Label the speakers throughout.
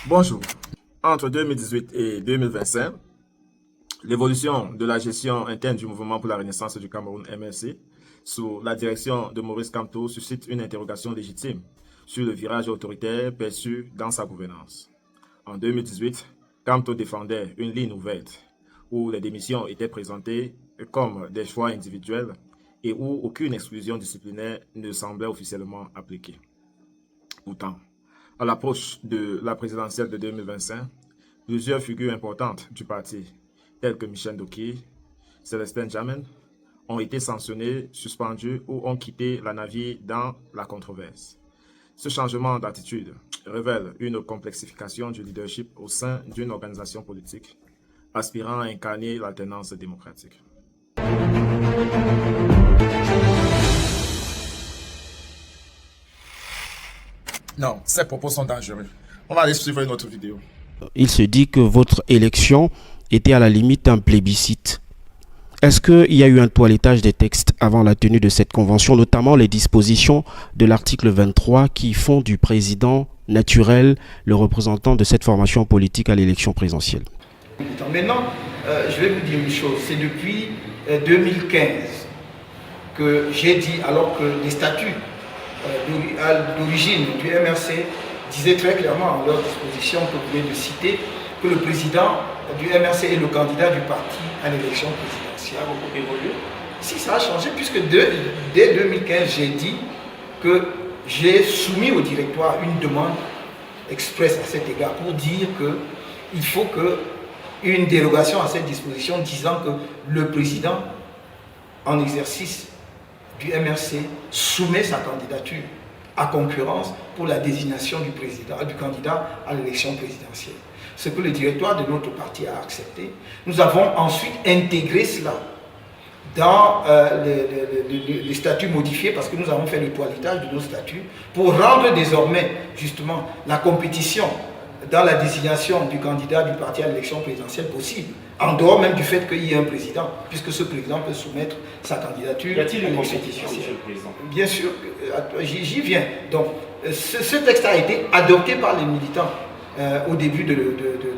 Speaker 1: Bonjour. Entre 2018 et 2025, l'évolution de la gestion interne du Mouvement pour la Renaissance du Cameroun MRC sous la direction de Maurice Kamto suscite une interrogation légitime sur le virage autoritaire perçu dans sa gouvernance. En 2018, Kamto défendait une ligne ouverte où les démissions étaient présentées comme des choix individuels et où aucune exclusion disciplinaire ne semblait officiellement appliquée. Pourtant, à l'approche de la présidentielle de 2025, plusieurs figures importantes du parti, telles que Michel Doki, Célestin Jammeh, ont été sanctionnées, suspendues ou ont quitté la navire dans la controverse. Ce changement d'attitude révèle une complexification du leadership au sein d'une organisation politique, aspirant à incarner l'alternance démocratique.
Speaker 2: Non, ces propos sont dangereux. On va aller suivre une autre vidéo.
Speaker 3: Il se dit que votre élection était à la limite un plébiscite. Est-ce qu'il y a eu un toilettage des textes avant la tenue de cette convention, notamment les dispositions de l'article 23 qui font du président naturel le représentant de cette formation politique à l'élection présidentielle?
Speaker 4: Maintenant, je vais vous dire une chose. C'est depuis 2015 que j'ai dit, alors que les statuts d'origine du MRC disaient très clairement en leur disposition que vous venez de citer que le président du MRC est le candidat du parti à l'élection présidentielle. Ça a beaucoup évolué. Si, ça a changé, puisque dès 2015, j'ai dit que j'ai soumis au directoire une demande expresse à cet égard pour dire qu'il faut une dérogation à cette disposition disant que le président en exercice du MRC soumet sa candidature à concurrence pour la désignation du candidat à l'élection présidentielle. Ce que le directoire de notre parti a accepté. Nous avons ensuite intégré cela dans les statuts modifiés parce que nous avons fait le toilettage de nos statuts pour rendre désormais justement la compétition dans la désignation du candidat du parti à l'élection présidentielle possible, en dehors même du fait qu'il y ait un président, puisque ce président peut soumettre sa candidature.
Speaker 5: Y a-t-il une compétition, monsieur le président?
Speaker 4: Bien sûr, j'y viens. Donc, ce texte a été adopté par les militants au début de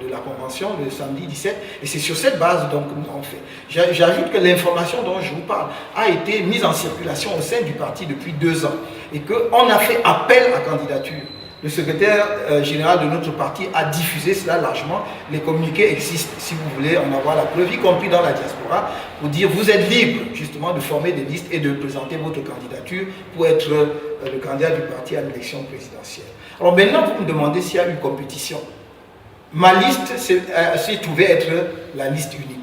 Speaker 4: la convention, le samedi 17, et c'est sur cette base donc, que nous avons fait. J'ajoute que l'information dont je vous parle a été mise en circulation au sein du parti depuis 2 ans, et qu'on a fait appel à candidature. Le secrétaire général de notre parti a diffusé cela largement. Les communiqués existent, si vous voulez en avoir la preuve, y compris dans la diaspora, pour dire vous êtes libre justement de former des listes et de présenter votre candidature pour être le candidat du parti à l'élection présidentielle. Alors maintenant, vous me demandez s'il y a eu compétition. Ma liste s'est trouvée être la liste unique.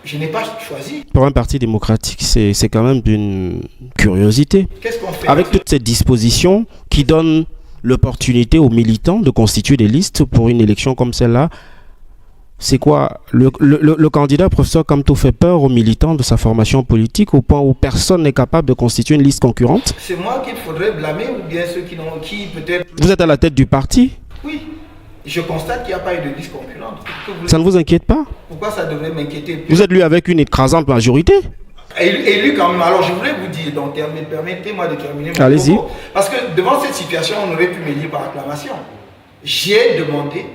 Speaker 4: Je n'ai pas choisi.
Speaker 3: Pour un parti démocratique, c'est quand même d'une curiosité.
Speaker 4: Qu'est-ce qu'on fait
Speaker 3: avec toutes ces dispositions qui donnent l'opportunité aux militants de constituer des listes pour une élection comme celle-là? C'est quoi le candidat professeur Kamto fait peur aux militants de sa formation politique au point où personne n'est capable de constituer une liste concurrente?
Speaker 4: C'est moi qu'il faudrait blâmer ou bien ceux qui peut-être...
Speaker 3: Vous êtes à la tête du parti?
Speaker 4: Oui. Je constate qu'il n'y a pas eu de liste concurrente.
Speaker 3: Ça ne vous inquiète pas?
Speaker 4: Pourquoi ça devrait m'inquiéter?
Speaker 3: Vous êtes élu avec une écrasante majorité?
Speaker 4: Élu quand même. Alors je voulais vous dire, donc permettez-moi de terminer mon
Speaker 3: Allez-y.
Speaker 4: propos. Parce que devant cette situation, on aurait pu m'élire par acclamation. J'ai demandé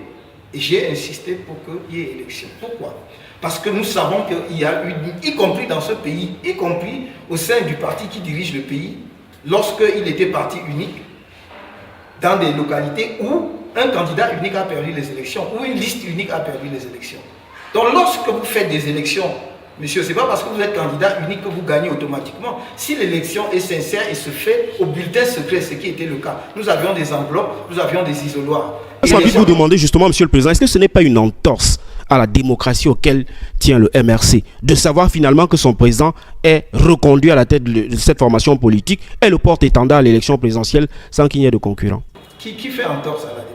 Speaker 4: et j'ai insisté pour qu'il y ait élection. Pourquoi? Parce que nous savons qu'il y a eu, y compris dans ce pays, y compris au sein du parti qui dirige le pays, lorsqu'il était parti unique, dans des localités où un candidat unique a perdu les élections, ou une liste unique a perdu les élections. Donc lorsque vous faites des élections, monsieur, ce n'est pas parce que vous êtes candidat unique que vous gagnez automatiquement. Si l'élection est sincère et se fait au bulletin secret, ce qui était le cas, nous avions des enveloppes, nous avions des isoloirs.
Speaker 3: J'ai envie de vous demander justement, monsieur le président, est-ce que ce n'est pas une entorse à la démocratie auquel tient le MRC, de savoir finalement que son président est reconduit à la tête de cette formation politique et le porte-étendard à l'élection présidentielle sans qu'il n'y ait de concurrent?
Speaker 4: Qui fait entorse à la démocratie?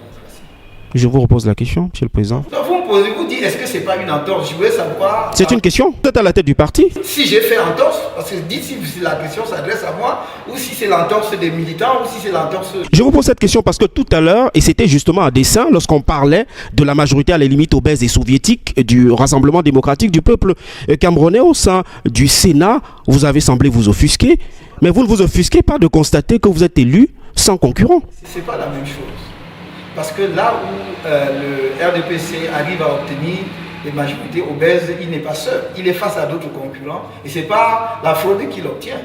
Speaker 3: Je vous repose la question, monsieur le président.
Speaker 4: Donc vous me posez, vous dites, est-ce que ce n'est pas une entorse? Je voulais savoir...
Speaker 3: C'est une question. Vous êtes à la tête du parti.
Speaker 4: Si j'ai fait entorse, parce que dites si la question s'adresse à moi, ou si c'est l'entorse des militants, ou si c'est l'entorse...
Speaker 3: Je vous pose cette question parce que tout à l'heure, et c'était justement à dessein, lorsqu'on parlait de la majorité à la limite obèse et soviétique du Rassemblement démocratique du peuple camerounais au sein du Sénat, vous avez semblé vous offusquer, mais vous ne vous offusquez pas de constater que vous êtes élu sans concurrent.
Speaker 4: C'est pas la même chose. Parce que là où le RDPC arrive à obtenir des majorités obèses, il n'est pas seul. Il est face à d'autres concurrents et ce n'est pas la fraude qu'il obtient.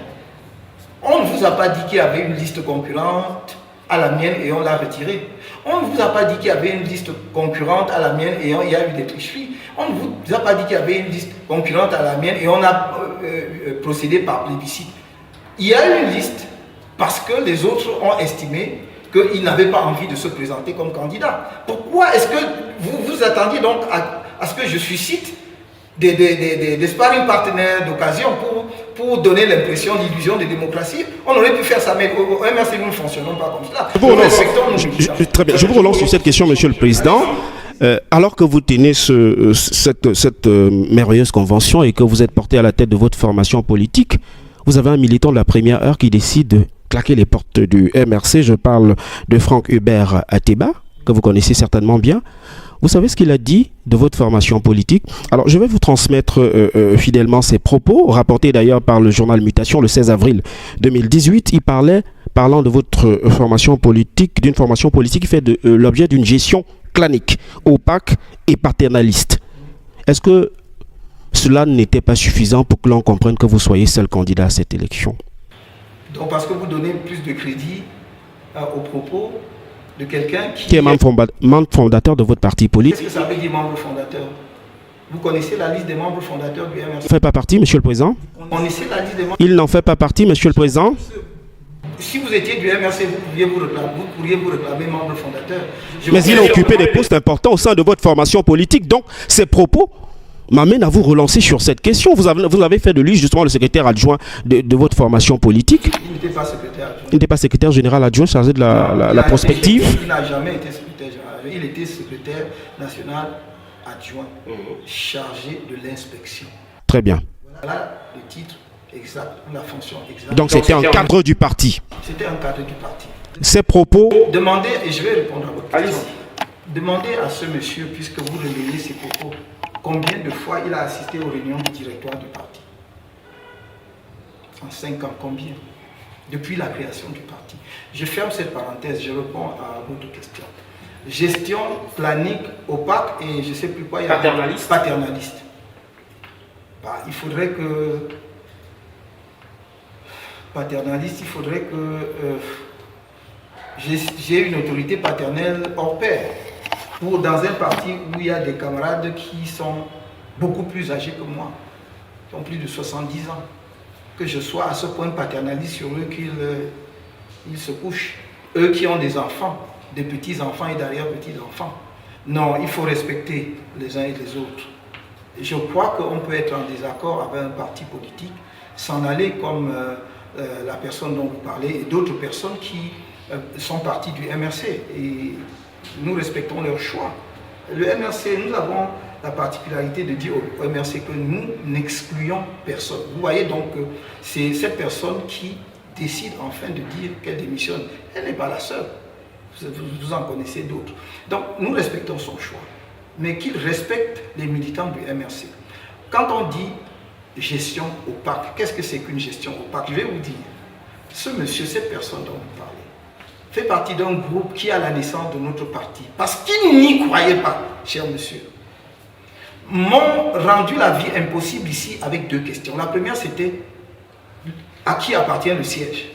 Speaker 4: On ne vous a pas dit qu'il y avait une liste concurrente à la mienne et on l'a retirée. On ne vous a pas dit qu'il y avait une liste concurrente à la mienne et il y a eu des tricheries. On ne vous a pas dit qu'il y avait une liste concurrente à la mienne et on a procédé par plébiscite. Il y a eu une liste parce que les autres ont estimé qu'ils n'avaient pas envie de se présenter comme candidat. Pourquoi est-ce que vous vous attendiez donc à ce que je suscite des sparring partenaires d'occasion pour donner l'impression d'illusion de démocratie? On aurait pu faire ça, mais au MRC, nous ne fonctionnons pas comme cela.
Speaker 3: Très bien. Je vous relance sur cette question, Monsieur le Président. Alors que vous tenez cette merveilleuse convention et que vous êtes porté à la tête de votre formation politique, vous avez un militant de la première heure qui décide de claquer les portes du MRC. Je parle de Franck Hubert Ateba, que vous connaissez certainement bien. Vous savez ce qu'il a dit de votre formation politique? Alors, je vais vous transmettre fidèlement ses propos, rapportés d'ailleurs par le journal Mutation le 16 avril 2018. Il parlant de votre formation politique, d'une formation politique qui fait l'objet d'une gestion clanique, opaque et paternaliste. Est-ce que cela n'était pas suffisant pour que l'on comprenne que vous soyez seul candidat à cette élection?
Speaker 4: Donc, parce que vous donnez plus de crédit aux propos de quelqu'un
Speaker 3: qui est membre fondateur de votre parti politique.
Speaker 4: Qu'est-ce que ça veut dire membre fondateur? Vous connaissez la liste des membres fondateurs du MRC?
Speaker 3: Il ne fait pas partie, Monsieur le Président.
Speaker 4: Vous connaissez la liste des membres?
Speaker 3: Il n'en fait pas partie, Monsieur le Président.
Speaker 4: Si vous étiez du MRC, vous pourriez vous réclamer membre fondateur.
Speaker 3: Mais il a occupé des postes importants au sein de votre formation politique. Donc, ces propos m'amènent à vous relancer sur cette question. Vous avez fait de lui justement le secrétaire adjoint de votre formation politique.
Speaker 4: Il n'était pas secrétaire adjoint.
Speaker 3: Il n'était pas secrétaire général adjoint chargé de la prospective.
Speaker 4: Il n'a jamais été secrétaire général. Il était secrétaire national adjoint chargé de l'inspection.
Speaker 3: Très bien.
Speaker 4: Voilà le titre exact, la fonction exacte.
Speaker 3: Donc c'était un cadre du parti.
Speaker 4: C'était un cadre du parti.
Speaker 3: Ces propos...
Speaker 4: Demandez, et je vais répondre à votre question. Demandez à ce monsieur, puisque vous relayez ses propos, combien de fois il a assisté aux réunions du directoire du parti? En 5 ans, combien? Depuis la création du parti. Je ferme cette parenthèse, je réponds à votre question. Gestion, planique, opaque et je ne sais plus quoi. Il y a paternaliste. Paternaliste. Bah, il faudrait que... Paternaliste, il faudrait que j'ai une autorité paternelle hors pair. Dans un parti où il y a des camarades qui sont beaucoup plus âgés que moi, qui ont plus de 70 ans, que je sois à ce point paternaliste sur eux qu'ils se couchent. Eux qui ont des enfants, des petits-enfants et derrière-petits-enfants. Non, il faut respecter les uns et les autres. Je crois qu'on peut être en désaccord avec un parti politique, s'en aller comme la personne dont vous parlez et d'autres personnes qui sont parties du MRC. Et nous respectons leur choix. Le MRC, nous avons la particularité de dire au MRC que nous n'excluons personne. Vous voyez donc que c'est cette personne qui décide enfin de dire qu'elle démissionne. Elle n'est pas la seule. Vous en connaissez d'autres. Donc nous respectons son choix. Mais qu'il respecte les militants du MRC. Quand on dit gestion opaque, qu'est-ce que c'est qu'une gestion opaque? Je vais vous dire. Ce monsieur, cette personne dont vous parlez, fait partie d'un groupe qui a la naissance de notre parti. Parce qu'il n'y croyait pas, cher monsieur. M'ont rendu la vie impossible ici avec 2 questions. La première, c'était à qui appartient le siège?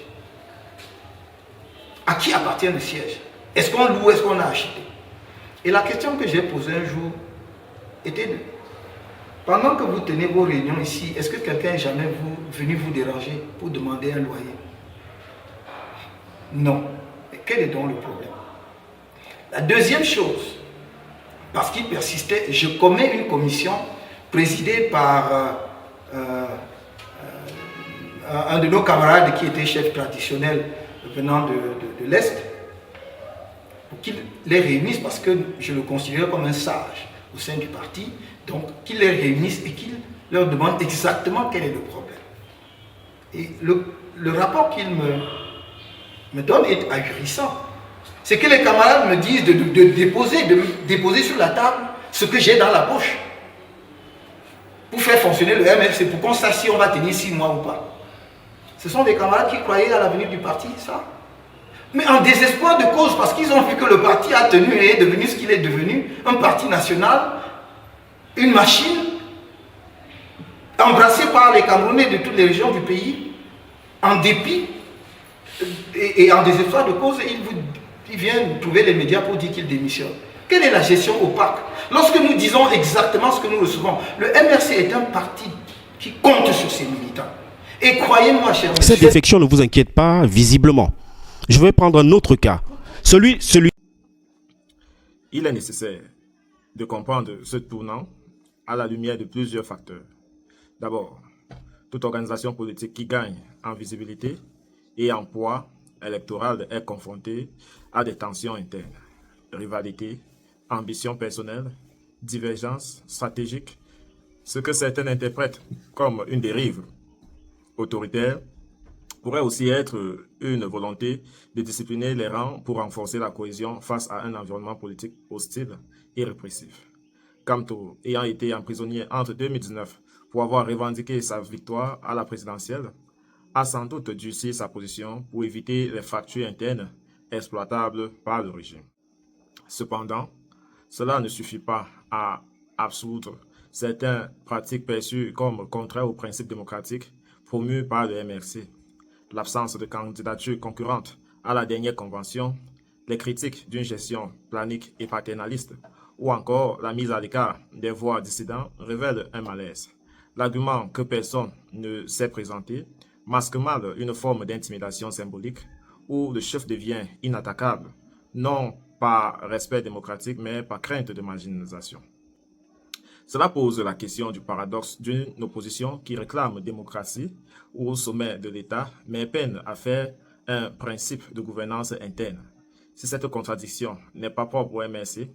Speaker 4: À qui appartient le siège? Est-ce qu'on loue, est-ce qu'on a acheté? Et la question que j'ai posée un jour était, pendant que vous tenez vos réunions ici, est-ce que quelqu'un est jamais venu vous déranger pour demander un loyer? Non. Quel est donc le problème? La deuxième chose, parce qu'il persistait, je commets une commission présidée par un de nos camarades qui était chef traditionnel venant de l'Est, pour qu'il les réunisse, parce que je le considère comme un sage au sein du parti, donc qu'il les réunisse et qu'il leur demande exactement quel est le problème. Et le rapport qu'il me donne est ahurissant. C'est que les camarades me disent de déposer sur la table ce que j'ai dans la poche pour faire fonctionner le MRC, pour qu'on sache si on va tenir 6 mois ou pas. Ce sont des camarades qui croyaient à l'avenir du parti, ça. Mais en désespoir de cause, parce qu'ils ont vu que le parti a tenu et est devenu ce qu'il est devenu, un parti national, une machine, embrassée par les Camerounais de toutes les régions du pays, en dépit et en désespoir de cause, il vient trouver les médias pour dire qu'il démissionne. Quelle est la gestion opaque? Lorsque nous disons exactement ce que nous recevons, le MRC est un parti qui compte sur ses militants. Et croyez-moi, cher monsieur...
Speaker 3: Cette défection ne vous inquiète pas, visiblement. Je vais prendre un autre cas. Celui...
Speaker 1: Il est nécessaire de comprendre ce tournant à la lumière de plusieurs facteurs. D'abord, toute organisation politique qui gagne en visibilité et en poids électoral est confrontée à des tensions internes, rivalités, ambitions personnelles, divergences stratégiques, ce que certains interprètent comme une dérive autoritaire pourrait aussi être une volonté de discipliner les rangs pour renforcer la cohésion face à un environnement politique hostile et répressif. Kamto, ayant été emprisonné entre 2019 pour avoir revendiqué sa victoire à la présidentielle, a sans doute durci sa position pour éviter les fractures internes exploitables par le régime. Cependant, cela ne suffit pas à absoudre certaines pratiques perçues comme contraires aux principes démocratiques promus par le MRC. L'absence de candidature concurrente à la dernière convention, les critiques d'une gestion planique et paternaliste, ou encore la mise à l'écart des voix dissidents révèlent un malaise. L'argument que personne ne s'est présenté masque mal une forme d'intimidation symbolique où le chef devient inattaquable, non par respect démocratique, mais par crainte de marginalisation. Cela pose la question du paradoxe d'une opposition qui réclame démocratie au sommet de l'État, mais peine à faire un principe de gouvernance interne. Si cette contradiction n'est pas propre au MRC,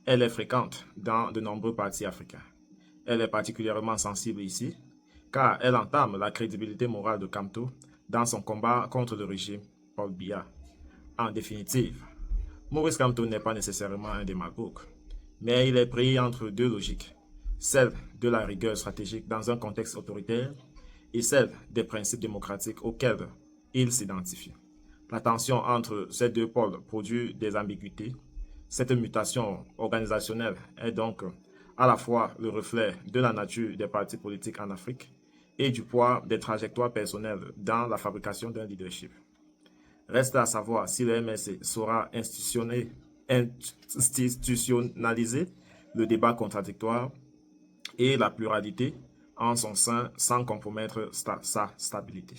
Speaker 1: elle est fréquente dans de nombreux partis africains. Elle est particulièrement sensible ici, car elle entame la crédibilité morale de Kamto dans son combat contre le régime Paul Biya. En définitive, Maurice Kamto n'est pas nécessairement un démagogue, mais il est pris entre deux logiques, celle de la rigueur stratégique dans un contexte autoritaire et celle des principes démocratiques auxquels il s'identifie. La tension entre ces deux pôles produit des ambiguïtés. Cette mutation organisationnelle est donc à la fois le reflet de la nature des partis politiques en Afrique et du poids des trajectoires personnelles dans la fabrication d'un leadership. Reste à savoir si le MRC saura institutionnaliser le débat contradictoire et la pluralité en son sein sans compromettre sa stabilité.